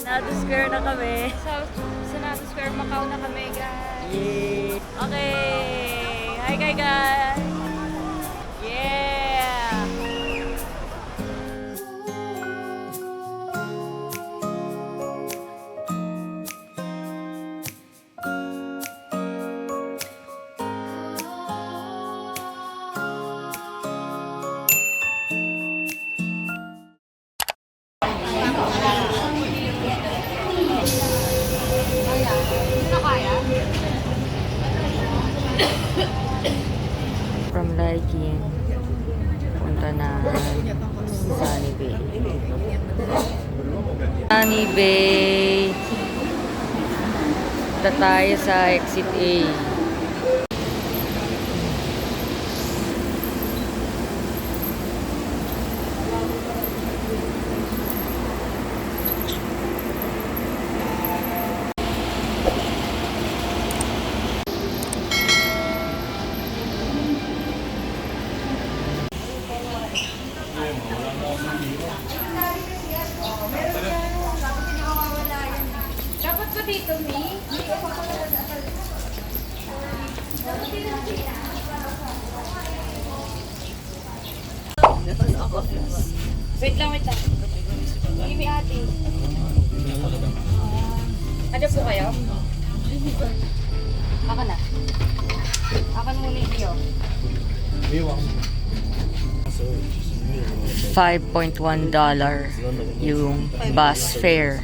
Senado Square na kami. Sa Senado Square, Macau na kami, guys. Yay! Okay! Hi guys! Yeah! From Laikin, punta na Sunny Bay. Sunny Bay. Punta tayo sa exit A. Dapat ba dito, Mi? Wait lang. Hindi, ate. Ano po kayo? Ako na. Ako na muna iyo. $5.1 yung bus fare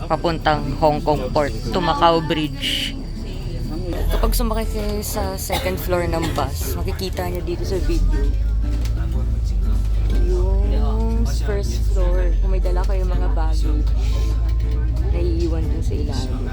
papuntang Hong Kong Port to Macau Bridge. Kapag sumakay kayo sa second floor ng bus, makikita nyo dito sa video yung first floor. Kung may dala kayo mga baggage, naiiwan dun sa ilalim.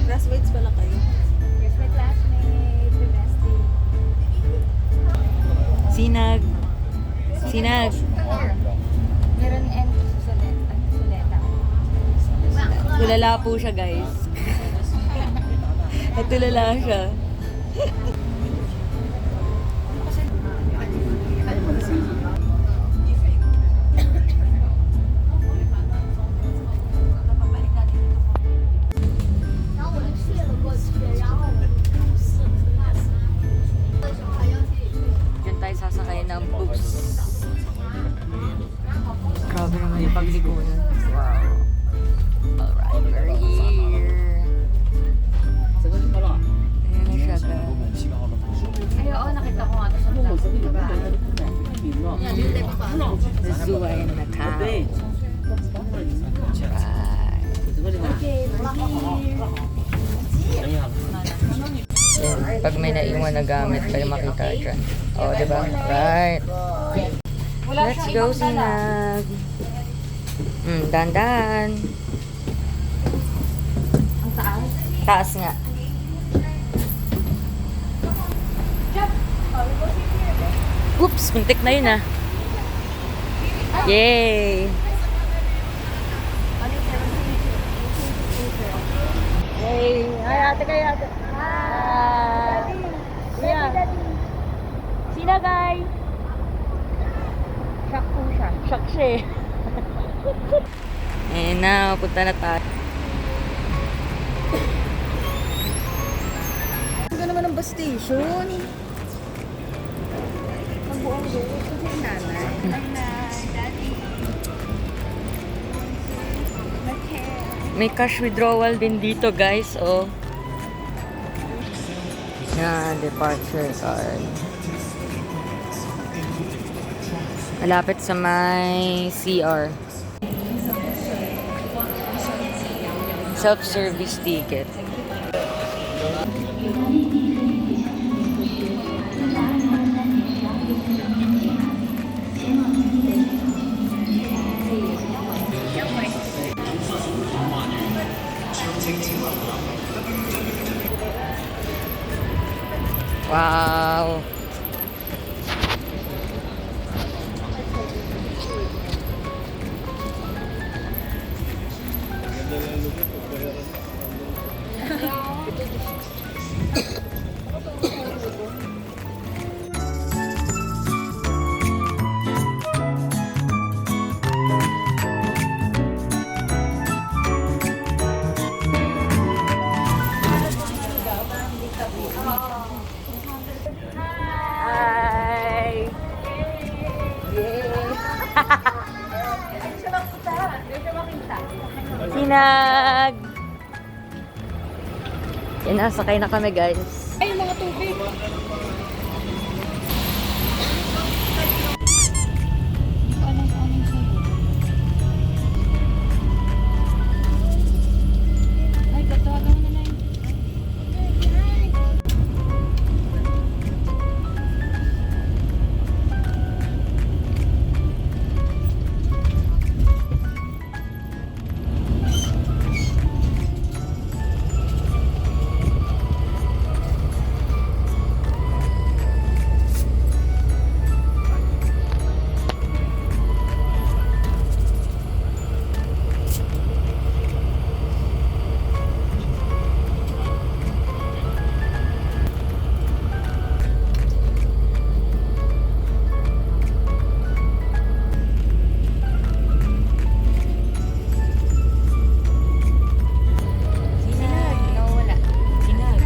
Classmates pala kayo. Here's my classmate, the bestie. Sinag! Sinag! Meron N Suleta. Tulala po siya, guys. Natulala siya. Diyan tayo sasakay ng bus. Grabe naman yung paglikunan. Wow. Alright, we're here. Ayan na siya, guys. Ay, oo, nakita ko nga ito sa vlog. Diba? The zoo ay in Macau. Right. Yan, pag may naiwan na gamit, kayo makita dyan. O, diba? Right. Let's go, Sinag. Dahan-dahan. Ang taas. Taas nga. Oops, muntik na yun ah. Yay! Yay! Hi, ate kayo, ate. Hi! Kuya. Sina, guy? Shock po siya. Shock siya eh. Eh na, punta na tayo. Ang ganda naman ng bus station. Ang buong buo. Kasi yung nanay. Daddy. May cash withdrawal din dito, guys. Oh. Na departure card. Malapit sa may CR. Self-service ticket. Wow. Hi! Sinag! Yan na, sakay na kami guys. Ay, mga tubig. Ay, tatawagan mo na yun. Sinag! Nawala. Sinag!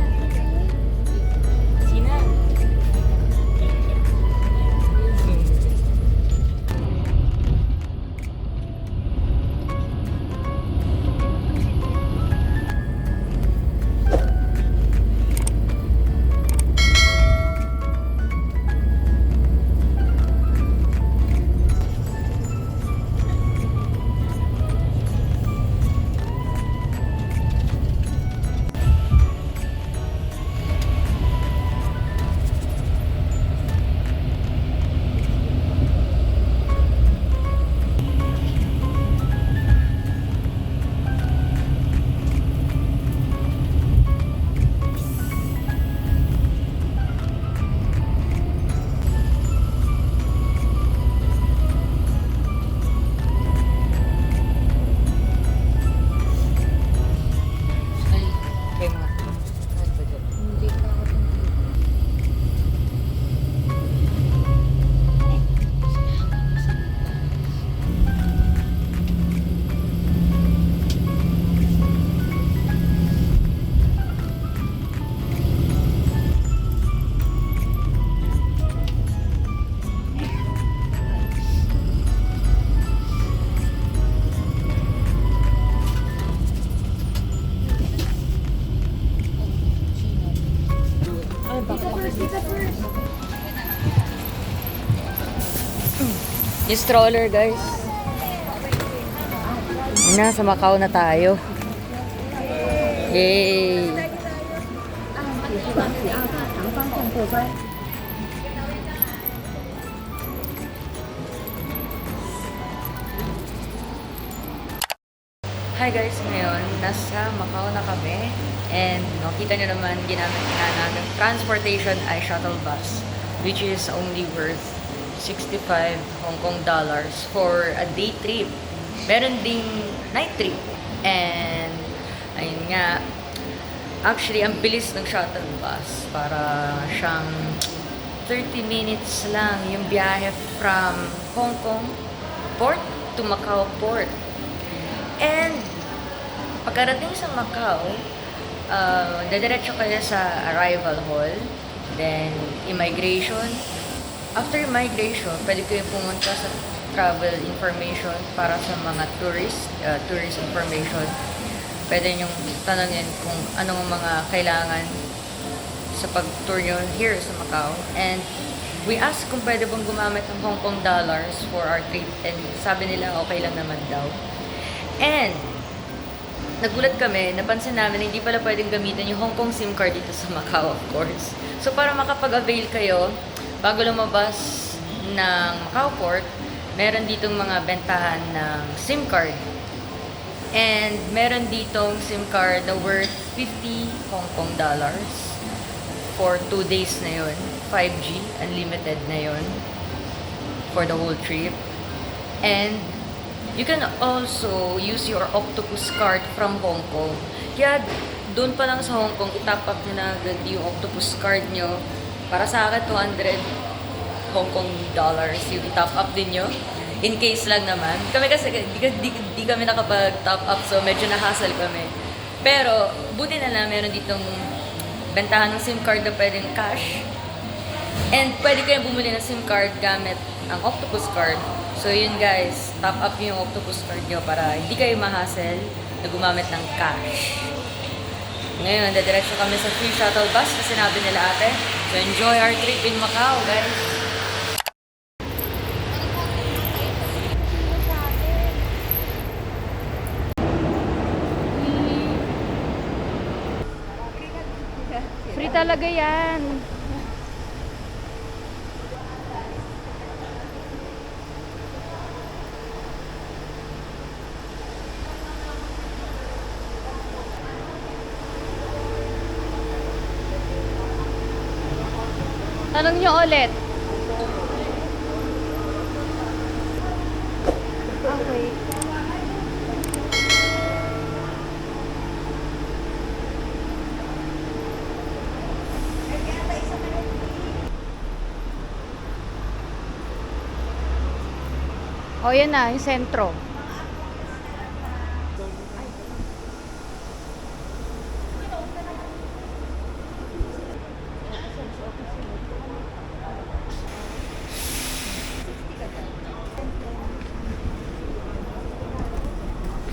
Sinag! Ay, kaya mga. Ano ba dyan? Hindi ka ako Yung stroller, guys. Nasa Macau na tayo. Yay! Hi guys, ngayon nasa Macau na kami and nakita nyo naman ginamit nga namin transportation ay shuttle bus which is only worth 65 Hong Kong dollars for a day trip. Meron ding night trip. And ayun nga, actually ang bilis ng shuttle bus, para siyang 30 minutes lang yung biyahe from Hong Kong Port to Macau Port. And pagkarating sa Macau, dediretso kayo sa arrival hall, then immigration. After immigration, pwede kayo pumunta sa travel information para sa mga tourist information. pwede nyong tanongin kung anong mga kailangan sa pag-tour nyo here sa Macau. And we asked kung pwede bang gumamit ng Hong Kong dollars for our trip. And sabi nila okay lang naman daw. And nagulat kami, napansin namin hindi pala pwedeng gamitin yung Hong Kong SIM card dito sa Macau, of course. So para makapag-avail kayo, bago lumabas ng Macau Port, meron ditong mga bentahan ng SIM card. And meron ditong SIM card na worth 50 Hong Kong dollars for 2 days na yun. 5G, unlimited na yun for the whole trip. And you can also use your Octopus card from Hong Kong. Kaya doon pa lang sa Hong Kong, itap up nyo na agad yung Octopus card nyo. Para sa akin, 200 Hong Kong dollars yung itap up din nyo. In case lang naman. Kami kasi, di kami nakapag-top up, so medyo na-hassle kami. Pero, buti na lang, meron ditong bentahan ng SIM card na pwedeng cash. And pwede kayong bumili ng SIM card gamit ang Octopus card. So yun guys, top up yung Octopus card nyo para hindi kayo ma-hassle na gumamit ng cash. Ngayon, dadiretso kami sa free shuttle bus na sinabi nila ate. So enjoy our trip in Macau, guys! Free talaga yan. Tanong nyo ulit. Okay. O, yan na, yung sentro.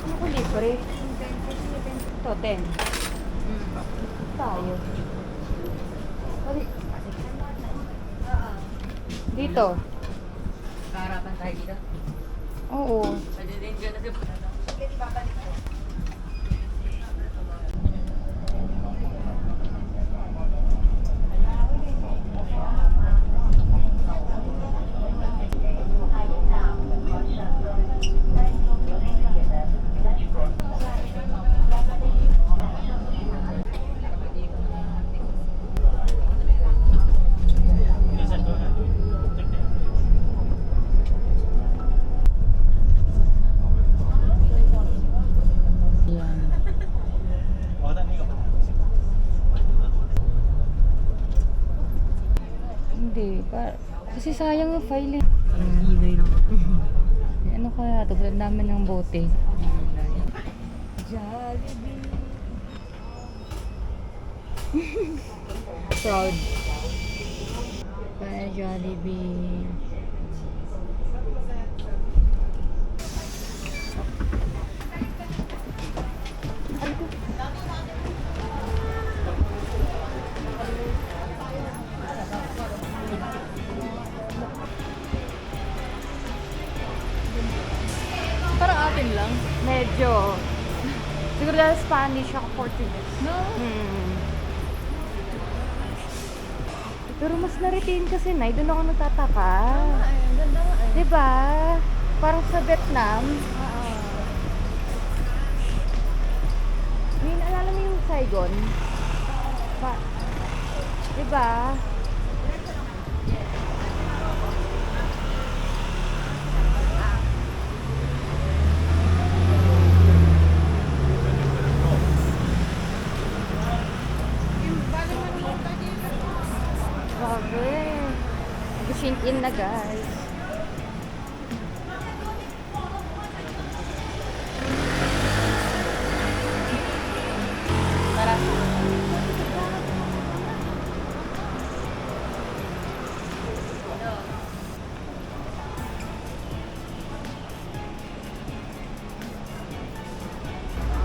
Ano ko libre? Ito, 10. Tayo. Dito. Kaharapan tayo dito. Oo. Pwede din dyan na dito. Hindi. Kasi sayang yung file eh. Ang hingay lang. Ano kaya ito? Ba't namin ng bote? Jollibee. Proud. Para Jollibee. Parang atin lang. Medyo. Siguro dahil Spanish ako Portuguese. No? Pero mas na-retain kasi na, doon ako nagtataka. Ay, ang ganda nga eh. Diba? Parang sa Vietnam. May naalala mo yung Saigon? Diba? Grabe. Nag-sink in na guys. Tara.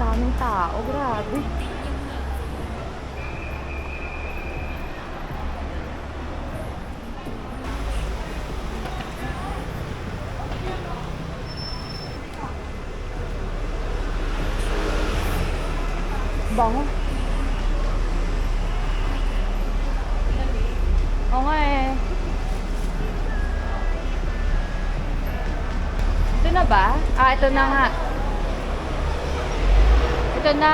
daming tao, grabe. Bango. Oo nga eh. Ito na ba? Ah, ito na nga. Ito na.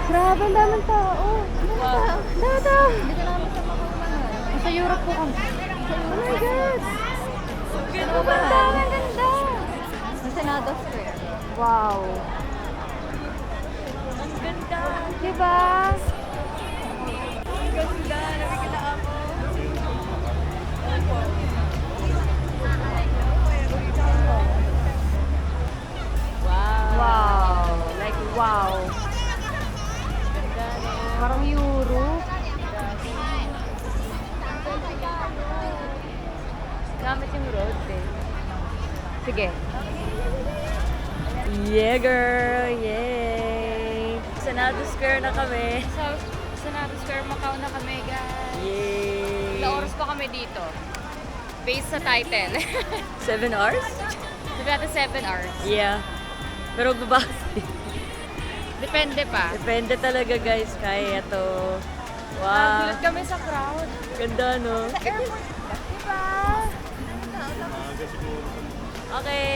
Grabe, ang daming tao. Wow. Dada. Hindi ka namin sa Makaumangan. Nasa Europe po kami. Oh my God. Ganda Ang dami, ang ganda. Sa Senado Square. Wow. Ang ganda. Diba? Ang ganda. Nabigila ako. Wow. Like, wow. Parang Europe. Gamit yung road eh. Sige. Yeah, girl! Yay! Senado Square na kami. Sa Senado Square, Macau na kami, guys. Yay! Ilang oras pa kami dito? Based sa title. 7 hours? Sabi natin 7 hours. Yeah. Pero baba. Depende pa. Depende talaga guys. Kaya to. Wow. Nagulat kami sa crowd. Ganda no? Sa airport. Diba? Okay.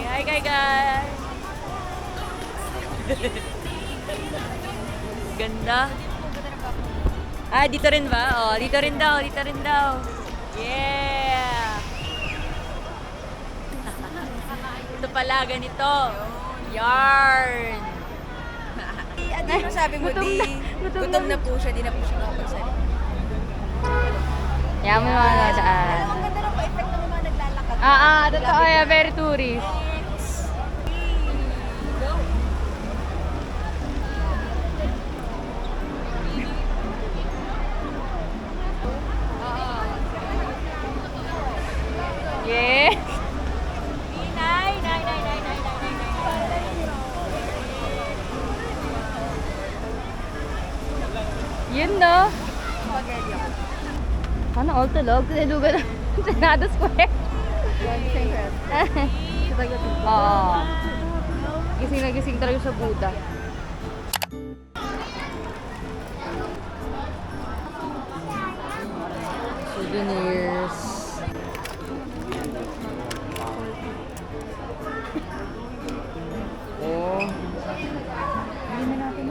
Hi guys. Ganda. Ah, dito rin ba? Oh, dito rin daw. Dito rin daw. Yeah. Ito pala ganito. Yarn. Ano yung sabi mo, Gutom di? na. Gutom na po siya, di na po siya nakapagsalita. Yaman mo na daan. Ang ganda ng pa-effect ng mga naglalakad. Totoo yan. Very tourist. Yeah. Yun no. Ano all tulog? Tinalugan ng Senado Square. Oo. Gising na gising talaga sa Buddha. Souvenirs. Oh. Hindi na natin.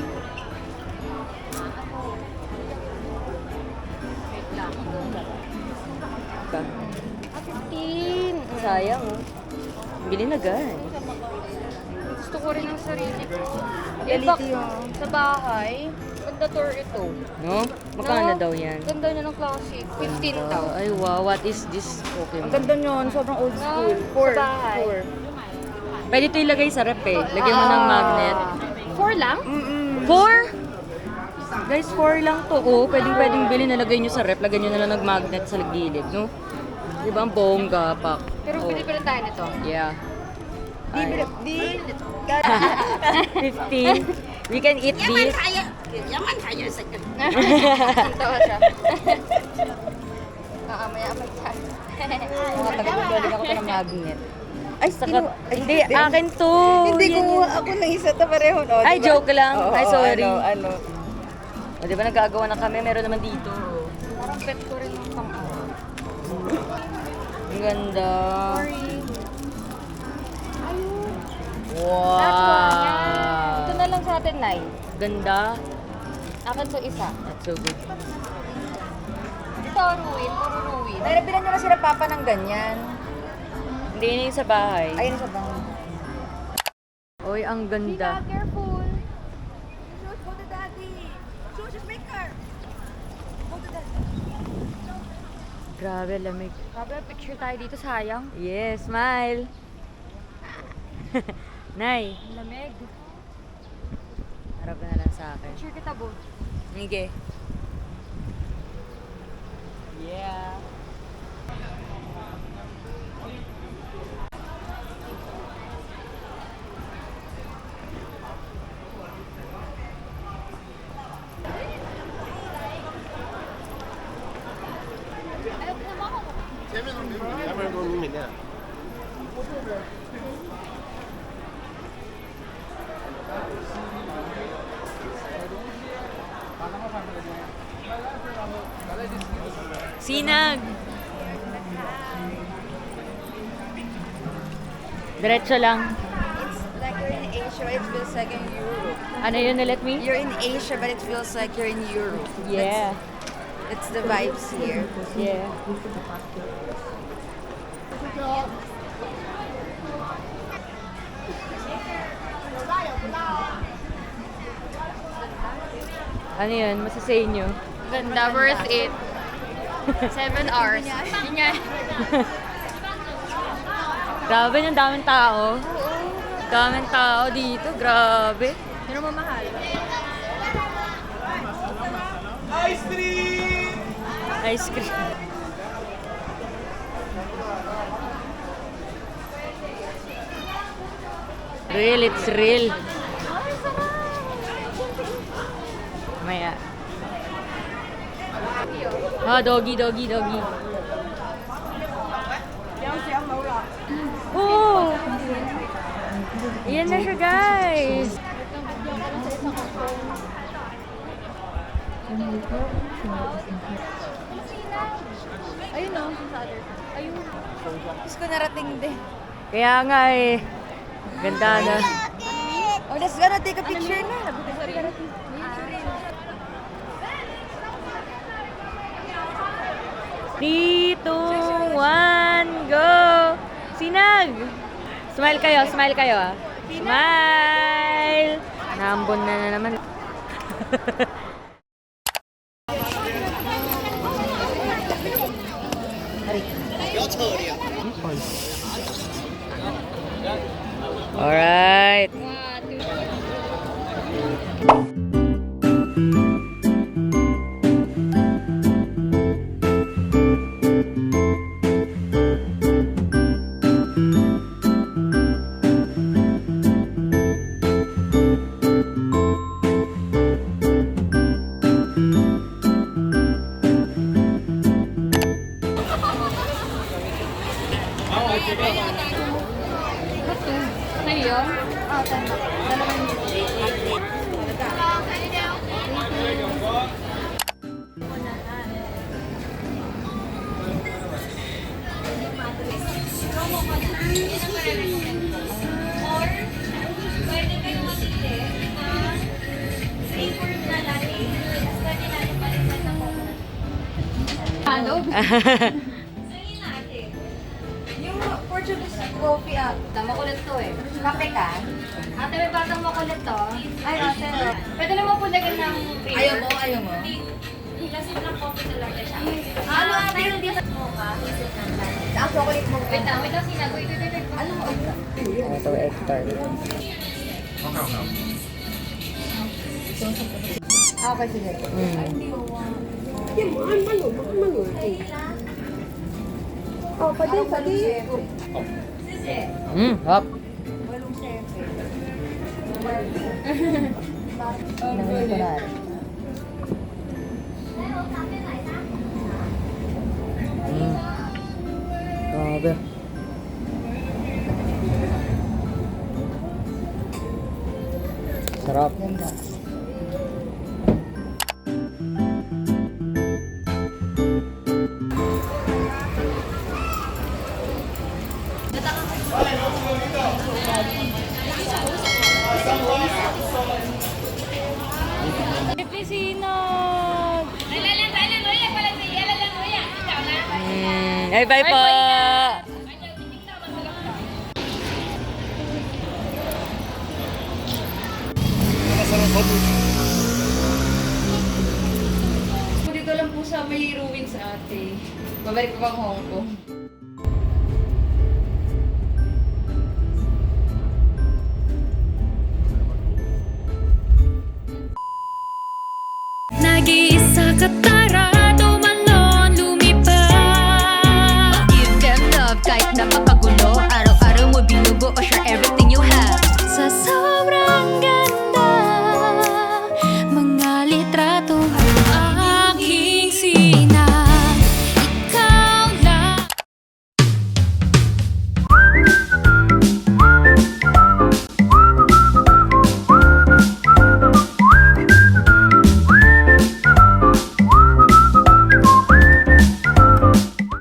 Ka. 15. Sayang oh. Bili na guys. Gusto ko rin ang sarili ko. Quality yun. Sa bahay, ganda tour ito. No? Magkano No? daw yan? Ganda niya ng classic. 15 daw. Ay wow, what is this Ang Pokemon? ganda nyon, sobrang old No? school. Sa bahay. Pwede ito ilagay sa rep eh. Lagyan mo ng magnet. 4 lang? 4? Guys, 4 lang to. Oh, pwedeng bili na lagay nyo sa rep. Lagyan nyo na lang ng magnet sa gilid, no? Di ba ang bongga, pak? Pero Oh. pili pa rin tayo nito. Yeah. Ay. Di, 15. We can eat this. Tawa siya. Maya-maya siya. mga taga-galing ako ng magnet. Ay, saka, hindi, akin to. Hindi Yan ko, yun. ako na isa to pareho, no? Ay, Diba? joke lang. Oo, Ay, sorry. Ano? O, di ba nagkagawa na kami? Meron naman dito. Parang pet ko rin ng pang Ang ganda. Sorry. Wow. That's one. Yan. Ito na lang sa atin, Nay. Ganda. Akin to isa. That's so good. Ito, ruin. Puro ruin. Ay, nabilan nyo na sila papa ng ganyan. Hindi na yung sa bahay. Ayun sa bang. Oy, ang ganda. Careful. Shoot, go to daddy. Shoot, maker. Go to daddy. Grabe, lamig. Grabe, picture tayo dito, sayang. Yes, smile. Nay, Lamig. harap ka na lang sa akin. Picture kita, bo. Sige. Yeah. Sinag! Diretso lang. It's like you're in Asia, but it feels like in Europe. Ano yun ulit, me? You're in Asia, but it feels like you're in Europe. Yeah. That's the vibes here. Yeah. Ano yun? Masasay nyo? Ganda, worth it. 7 hours. Yun nga. Grabe, ang daming tao. Daming tao dito, grabe. Pero mamahal. Ice cream! Real, it's real. Maya. Ah, doggy. Oh! Ayan na siya, guys. Ayun o, sa other. Ayun. Gusto ko narating din. Kaya nga eh. Ganda na. Oh, let's gonna take a picture na. Three, two, one, go! Sinag! Smile kayo ah. Smile! Naambon na naman. Alright. Ayun. Ano? Yung Portuguese coffee, makulit to eh. Kape ka? Ate, may batang makulit to. Ay, ate. Pwede naman po lagyan ng flavor. Ayaw mo. Hilasin ng coffee talaga siya. Ano, ate? Hindi sa mocha. Ang chocolate mo. Wait lang, sinabi. Wait. Ano mo? Ito, Hector. Okay, sige. Oh, pwede. Hop. Grabe. Sarap. Sinag! Ay, bye po! Dito lang po sa may ruins ate. Babalik ko pang Hong Kong. Nag-iisa ka